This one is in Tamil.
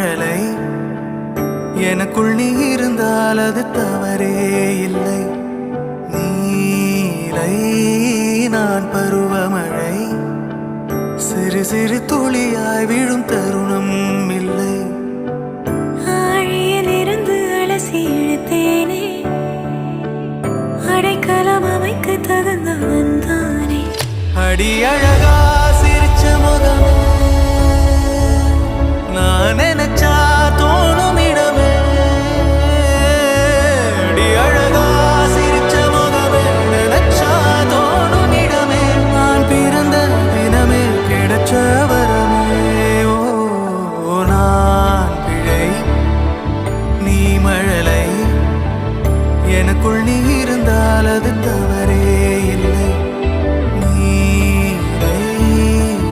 மழலை எனக்குள் நீ இருந்தால் அது தவறே இல்லை. நீலை நான் பருவமழை சிறு சிறு துளியாய் விழும் தருணம் இல்லை. ஆழியிலிருந்து அலசி இழுத்தேனே அடைக்கலம் அமைக்க தகுந்தவன் தானே. அடி அழகா